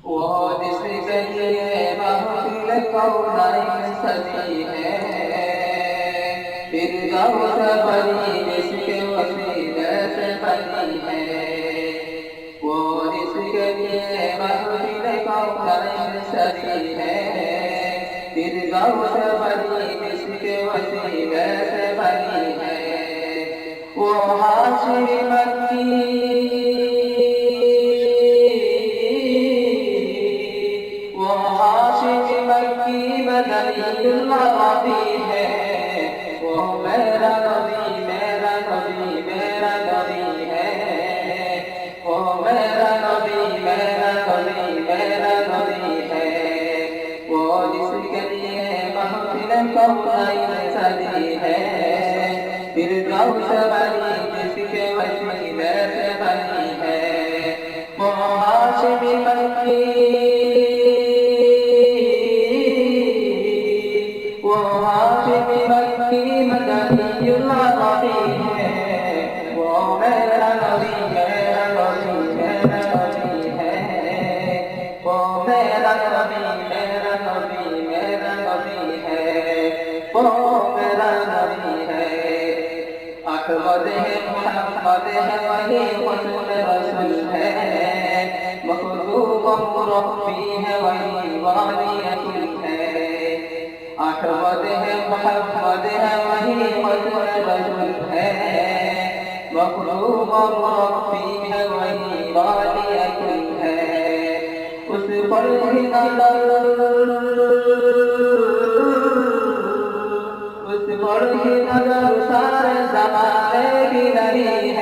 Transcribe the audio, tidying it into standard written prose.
वो जिसके लिए महफिल कौनाइन सजी है, फिरदौस बनी जिसके वसीले से बनी है। वो जिसके लिए महफिल कौनाइन सजी है, फिरदौस बनी जिसके वसीले से बनी है। वो हाशिम मक्की, वो हाशिम मक्की मदनी है। वो मेरा नबी मेरा नबी मेरा नबी है। वो मेरा नबी मेरा नबी मेरा नबी है। वो जिसके लिए महफिल कौनाइन सजी है, फिरदौस बनी जिसके वसीले से बनी है। वो हाशिमी मक्की, वो हाशिमी मक्की मदनी है। वो मेरा नबी मेरा नबी मेरा नबी है। वो मेरा नबी मेरा नबी मेरा नबी है। वो मेरा नबी है। अहमद है मोहम्मद है वही हुस्न रसूल है। मखलूक मुरब्बी है वही वालियतुल है। अहमद है मोहम्मद है वही हुस्न रसूल है। मखलूक मुरब्बी है वही वालियतुल है। उस पर ही नजर सारे ज़माने की नहीं